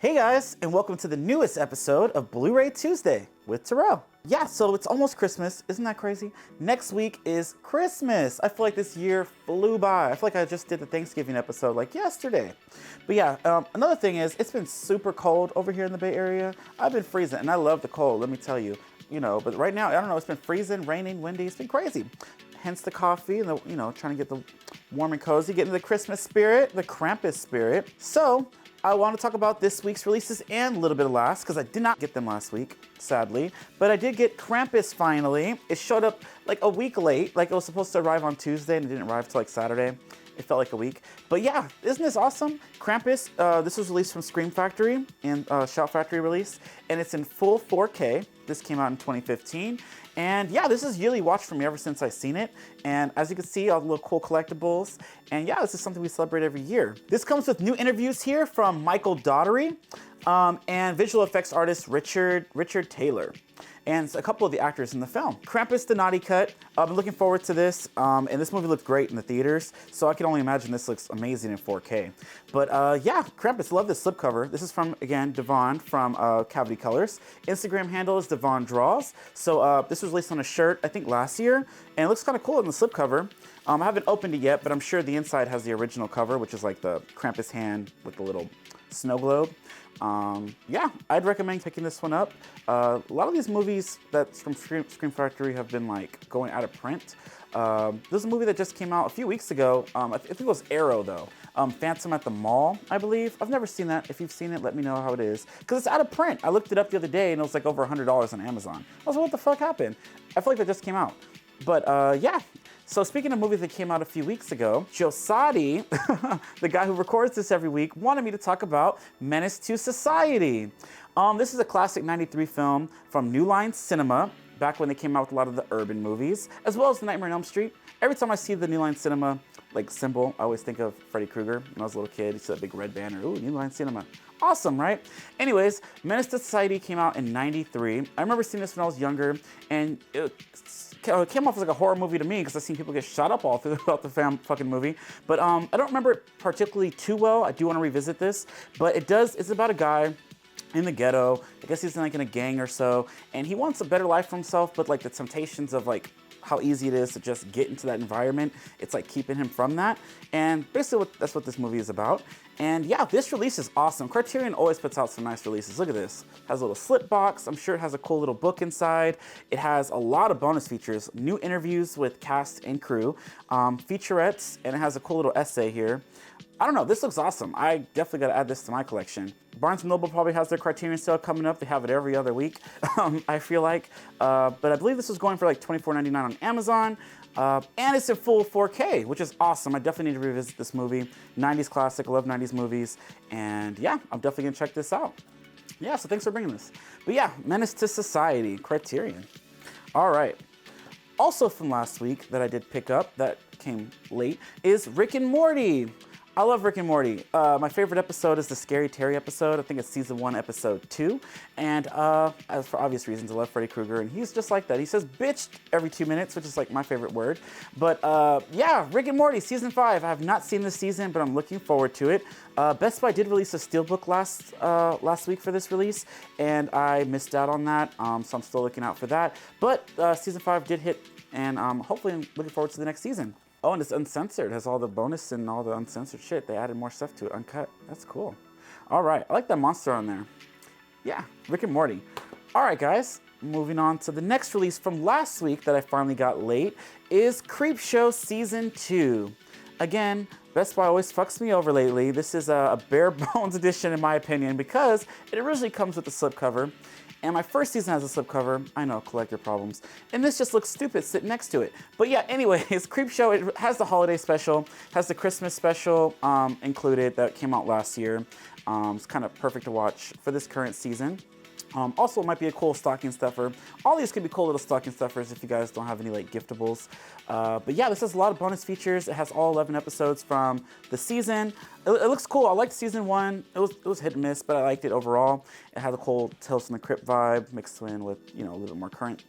Hey guys, and welcome to the newest episode of Bluray Tuesday with Terrell. Yeah, so it's almost Christmas. Isn't that crazy? Next week is Christmas. I feel like this year flew by. I feel like I just did the Thanksgiving episode like yesterday. But yeah, another thing is it's been super cold over here in the Bay Area. I've been freezing, and I love the cold, let me tell you. But right now, I don't know, it's been freezing, raining, windy. It's been crazy. Hence the coffee and trying to get the warm and cozy, getting the Christmas spirit, the Krampus spirit. So I want to talk about this week's releases and a little bit of last, because I did not get them last week, sadly. But I did get Krampus finally. It showed up like a week late. Like it was supposed to arrive on Tuesday and it didn't arrive till like Saturday. It felt like a week. But yeah, isn't this awesome? Krampus, this was released from Scream Factory and Shout Factory release, and it's in full 4K. This came out in 2015. And yeah, this is yearly watch for me ever since I've seen it. And as you can see, all the little cool collectibles. And yeah, this is something we celebrate every year. This comes with new interviews here from Michael Daugherty and visual effects artist Richard Taylor, and a couple of the actors in the film. Krampus The Naughty Cut. I've been looking forward to this, and this movie looked great in the theaters, so I can only imagine this looks amazing in 4K. But yeah, Krampus, love this slipcover. This is from, again, Devon from Cavity Colors. Instagram handle is Devon Draws. So this was released on a shirt, I think last year, and it looks kind of cool in the slipcover. I haven't opened it yet, but I'm sure the inside has the original cover, which is like the Krampus hand with the little snow globe. Yeah, I'd recommend picking this one up. A lot of these movies that's from Scream Factory have been like going out of print. There's a movie that just came out a few weeks ago. I think it was Arrow though. Phantom at the Mall, I believe. I've never seen that. If you've seen it, let me know how it is. Because it's out of print. I looked it up the other day and it was like over $100 on Amazon. I was like, what the fuck happened? I feel like that just came out. But yeah. So speaking of movies that came out a few weeks ago, Josadi, the guy who records this every week, wanted me to talk about Menace II Society. This is a classic 93 film from New Line Cinema, back when they came out with a lot of the urban movies, as well as the Nightmare on Elm Street. Every time I see the New Line Cinema like symbol, I always think of Freddy Krueger. When I was a little kid, you see that big red banner. Ooh, New Line Cinema. Awesome, right? Anyways, Menace II Society came out in 93. I remember seeing this when I was younger, and it came off as like a horror movie to me because I've seen people get shot up all throughout the fucking movie. But I don't remember it particularly too well. I do want to revisit this, but it's about a guy in the ghetto. I guess he's like in a gang or so, and he wants a better life for himself, but like the temptations of like how easy it is to just get into that environment, it's like keeping him from that. And basically that's what this movie is about. And yeah, this release is awesome. Criterion always puts out some nice releases. Look at this. It has a little slip box. I'm sure it has a cool little book inside. It has a lot of bonus features, new interviews with cast and crew, featurettes, and it has a cool little essay here. I don't know, this looks awesome. I definitely gotta add this to my collection. Barnes & Noble probably has their Criterion sale coming up. They have it every other week, I feel like. But I believe this was going for like $24.99 on Amazon. And it's in full 4K, which is awesome. I definitely need to revisit this movie. 90s classic, I love 90s movies. And yeah, I'm definitely gonna check this out. Yeah, so thanks for bringing this. But yeah, Menace II Society, Criterion. All right. Also from last week that I did pick up, that came late, is Rick and Morty. I love Rick and Morty. My favorite episode is the Scary Terry episode. I think it's season 1, episode 2. And as for obvious reasons, I love Freddy Krueger, and he's just like that. He says bitch every 2 minutes, which is like my favorite word. But yeah, Rick and Morty, season 5. I have not seen this season, but I'm looking forward to it. Best Buy did release a steelbook last week for this release, and I missed out on that, so I'm still looking out for that. But season 5 did hit, and hopefully I'm looking forward to the next season. Oh, and it's uncensored. It has all the bonus and all the uncensored shit. They added more stuff to it, uncut. That's cool. All right, I like that monster on there. Yeah, Rick and Morty. All right, guys, moving on to the next release from last week that I finally got late is Creepshow Season 2. Again, Best Buy always fucks me over lately. This is a bare bones edition in my opinion because it originally comes with a slipcover. And my first season has a slipcover. I know, collector problems. And this just looks stupid sitting next to it. But yeah, anyways, Creepshow, it has the holiday special, has the Christmas special included that came out last year. It's kind of perfect to watch for this current season. Also, it might be a cool stocking stuffer. All these could be cool little stocking stuffers if you guys don't have any like giftables. But yeah, this has a lot of bonus features. It has all 11 episodes from the season. It looks cool. I liked season 1. It was hit and miss, but I liked it overall. It had the whole Tales from the Crypt vibe mixed in with, you know, a little bit more current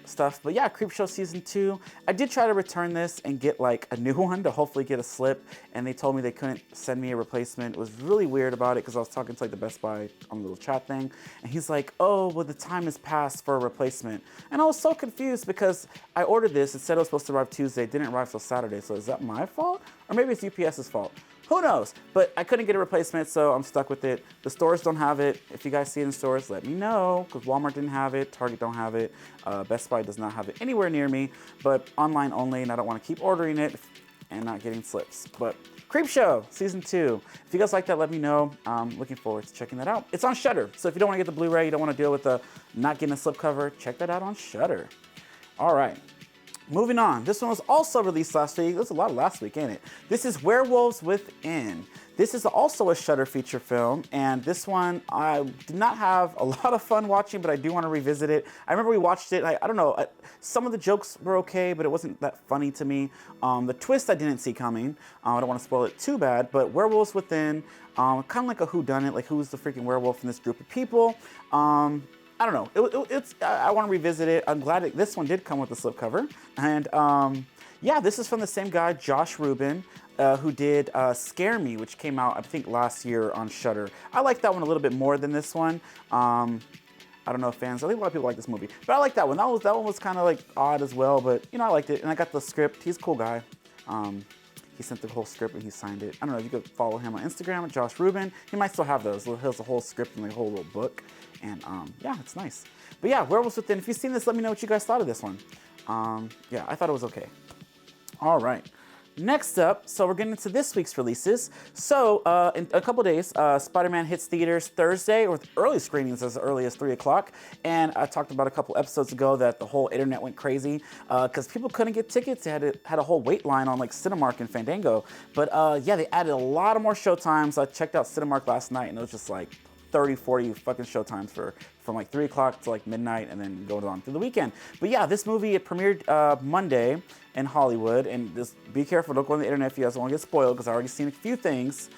stuff. But yeah, Creepshow season 2. I did try to return this and get like a new one to hopefully get a slip, and they told me they couldn't send me a replacement. It was really weird about it because I was talking to like the Best Buy on the little chat thing, and he's like, oh, well, the time has passed for a replacement. And I was so confused because I ordered this. It said it was supposed to arrive Tuesday. It didn't arrive till Saturday. So is that my fault? Or maybe it's UPS's fault. Who knows? But I couldn't get a replacement, so I'm stuck with it. The stores don't have it. If you guys see it in stores, let me know, because Walmart didn't have it, Target don't have it, Best Buy does not have it anywhere near me, but online only, and I don't want to keep ordering it and not getting slips. But Creepshow season 2. If you guys like that, let me know. I'm looking forward to checking that out. It's on Shudder, so if you don't want to get the Blu-ray, you don't want to deal with the not getting a slipcover, check that out on Shudder. All right. Moving on, this one was also released last week. There's a lot of last week, ain't it? This is Werewolves Within. This is also a Shudder feature film, and this one I did not have a lot of fun watching, but I do want to revisit it. I remember we watched it, I don't know, some of the jokes were okay, but it wasn't that funny to me. The twist I didn't see coming. I don't want to spoil it too bad, but Werewolves Within, kind of like a whodunit, like who's the freaking werewolf in this group of people. I don't know. I want to revisit it. I'm glad this one did come with a slipcover. And yeah, this is from the same guy, Josh Rubin, who did Scare Me, which came out, I think, last year on Shudder. I like that one a little bit more than this one. I don't know if fans, I think a lot of people like this movie. But I like that one. That one was kind of like odd as well, but you know, I liked it. And I got the script. He's a cool guy. He sent the whole script and he signed it. I don't know if you could follow him on Instagram at Josh Rubin. He might still have those. He has a whole script and the whole little book. And yeah, it's nice. But yeah, Werewolves Within. If you've seen this, let me know what you guys thought of this one. Yeah, I thought it was okay. All right. Next up, so we're getting into this week's releases. So in a couple days, Spider-Man hits theaters Thursday with early screenings as early as 3 o'clock. And I talked about a couple episodes ago that the whole internet went crazy because people couldn't get tickets. They had a whole wait line on like Cinemark and Fandango. But yeah, they added a lot of more showtimes. I checked out Cinemark last night and it was just like 30, 40 fucking showtimes from like 3 o'clock to like midnight and then going on through the weekend. But yeah, this movie, it premiered Monday in Hollywood, and just be careful, don't go on the internet if you guys don't want to get spoiled, because I've already seen a few things.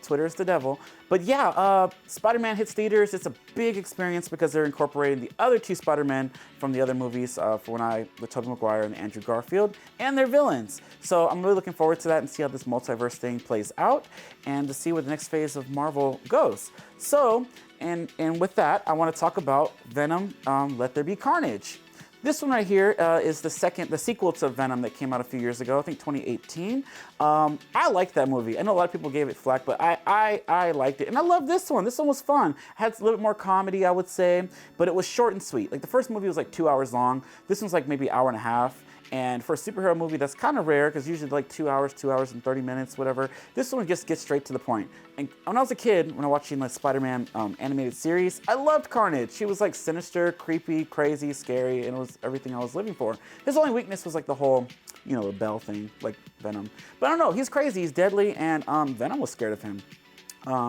Twitter is the devil. But yeah, Spider-Man hits theaters. It's a big experience because they're incorporating the other 2 Spider-Men from the other movies, with Tobey Maguire and Andrew Garfield, and their villains. So I'm really looking forward to that and see how this multiverse thing plays out, and to see where the next phase of Marvel goes. So, and with that, I want to talk about Venom, Let There Be Carnage. This one right here is the sequel to Venom that came out a few years ago, I think 2018. I liked that movie. I know a lot of people gave it flack, but I liked it. And I love this one. This one was fun. Had a little bit more comedy, I would say, but it was short and sweet. Like the first movie was like 2 hours long. This one's like maybe an hour and a half. And for a superhero movie, that's kind of rare because usually like 2 hours and 30 minutes, whatever. This one just gets straight to the point. And when I was a kid, when I was watching the Spider-Man animated series, I loved Carnage. She was like sinister, creepy, crazy, scary, and it was everything I was living for. His only weakness was like the whole, you know, the bell thing, like Venom. But I don't know, he's crazy, he's deadly, and Venom was scared of him.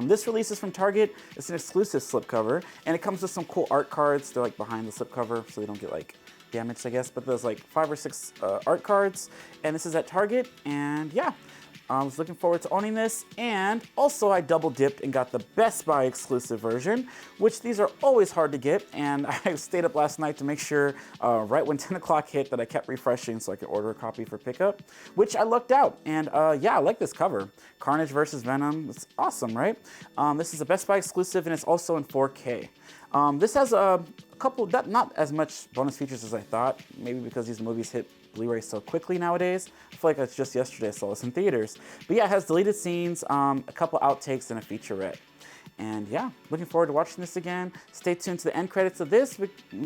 This release is from Target. It's an exclusive slipcover, and it comes with some cool art cards. They're like behind the slipcover, so they don't get like damaged, I guess. But there's like 5 or 6 art cards, and this is at Target. And yeah, I was looking forward to owning this. And also, I double dipped and got the Best Buy exclusive version, which these are always hard to get. And I stayed up last night to make sure, right when 10 o'clock hit, that I kept refreshing so I could order a copy for pickup, which I lucked out. And yeah, I like this cover. Carnage versus Venom. It's awesome, right? This is a Best Buy exclusive, and it's also in 4K. This has a couple, not as much bonus features as I thought, maybe because these movies hit Blu-ray so quickly nowadays. I feel like it's just yesterday I saw this in theaters. But yeah, it has deleted scenes, a couple outtakes, and a featurette. And yeah, looking forward to watching this again. Stay tuned to the end credits of this.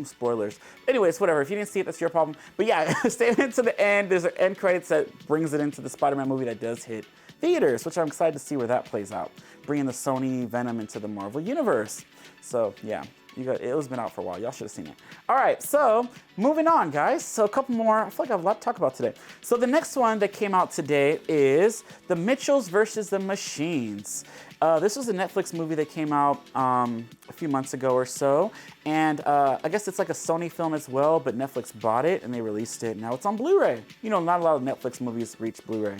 Spoilers. Anyways, whatever. If you didn't see it, that's your problem. But yeah, stay tuned to the end. There's an end credits that brings it into the Spider-Man movie that does hit theaters, which I'm excited to see where that plays out. Bringing the Sony Venom into the Marvel Universe. So yeah, it was been out for a while. Y'all should have seen it. All right, so moving on, guys. So a couple more. I feel like I have a lot to talk about today. So the next one that came out today is The Mitchells versus the Machines. This was a Netflix movie that came out a few months ago or so. And I guess it's like a Sony film as well, but Netflix bought it and they released it. Now it's on Blu-ray. You know, not a lot of Netflix movies reach Blu-ray.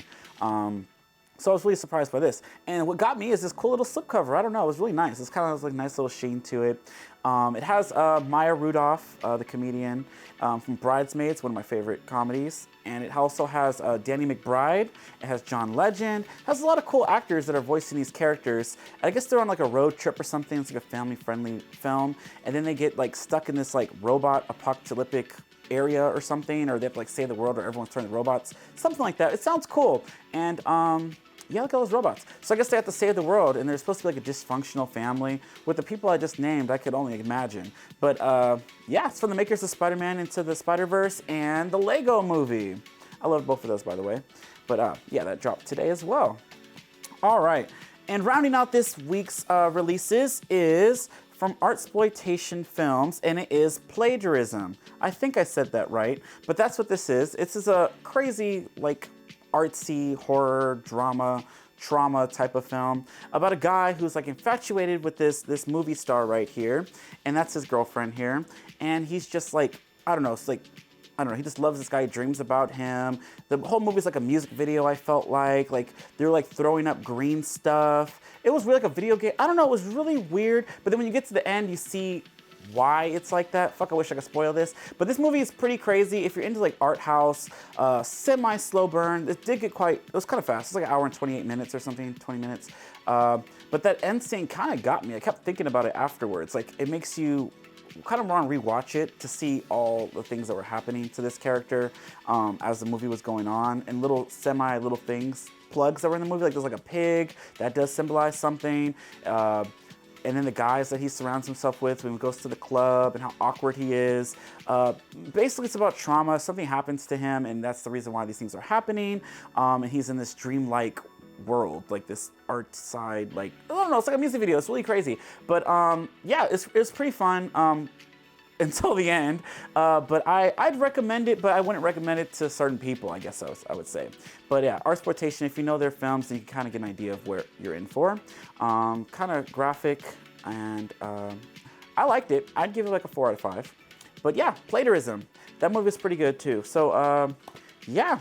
So I was really surprised by this. And what got me is this cool little slipcover. I don't know, it was really nice. It's kind of like a nice little sheen to it. It has Maya Rudolph, the comedian from Bridesmaids, one of my favorite comedies. And it also has Danny McBride. It has John Legend. It has a lot of cool actors that are voicing these characters. I guess they're on like a road trip or something. It's like a family-friendly film. And then they get like stuck in this like robot apocalyptic area or something, or they have to like save the world, or everyone's turning robots. Something like that. It sounds cool. And yeah, look at all those robots. So I guess they have to save the world, and they're supposed to be like a dysfunctional family. With the people I just named, I could only imagine. But yeah, it's from the makers of Spider-Man Into the Spider-Verse and the Lego Movie. I love both of those, by the way. But yeah, that dropped today as well. All right, and rounding out this week's releases is from Artsploitation Films, and it is Plagiarism. I think I said that right, but that's what this is. This is a crazy, like, artsy horror drama trauma type of film about a guy who's like infatuated with this movie star right here, and that's his girlfriend here, and he's just like, I don't know, it's like, I don't know, he just loves this guy, he dreams about him. The whole movie's like a music video, I felt like they're like throwing up green stuff. It was really like a video game. I don't know, it was really weird, but then when you get to the end, you see why it's like that. Fuck, I wish I could spoil this. But this movie is pretty crazy. If you're into like art house, semi-slow burn, it did get quite, it was kind of fast. It's like an hour and 28 minutes or something, 20 minutes. But that end scene kind of got me. I kept thinking about it afterwards. Like, it makes you kind of want to rewatch it to see all the things that were happening to this character as the movie was going on, and little things, plugs that were in the movie. Like, there's like a pig that does symbolize something. And then the guys that he surrounds himself with when he goes to the club, and how awkward he is. Basically, it's about trauma. Something happens to him, and that's the reason why these things are happening. And he's in this dreamlike world, like this art side, like, I don't know, it's like a music video. It's really crazy. But yeah, it's pretty fun until the end. But I'd recommend it, but I wouldn't recommend it to certain people, I guess I would say. But yeah, Artsploitation, if you know their films, then you can kind of get an idea of where you're in for. Kind of graphic, and I liked it. I'd give it like a 4 out of 5. But yeah, Plagiarism. That movie is pretty good too. So yeah,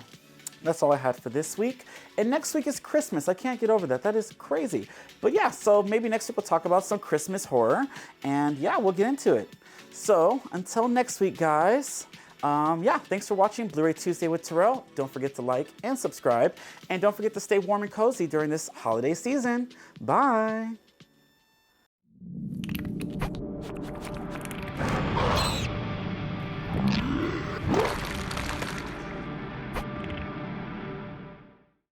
that's all I had for this week. And next week is Christmas. I can't get over that. That is crazy. But yeah, so maybe next week we'll talk about some Christmas horror. And yeah, we'll get into it. So until next week, guys. Yeah, thanks for watching Blu-ray Tuesday with Terrell. Don't forget to like and subscribe. And don't forget to stay warm and cozy during this holiday season. Bye.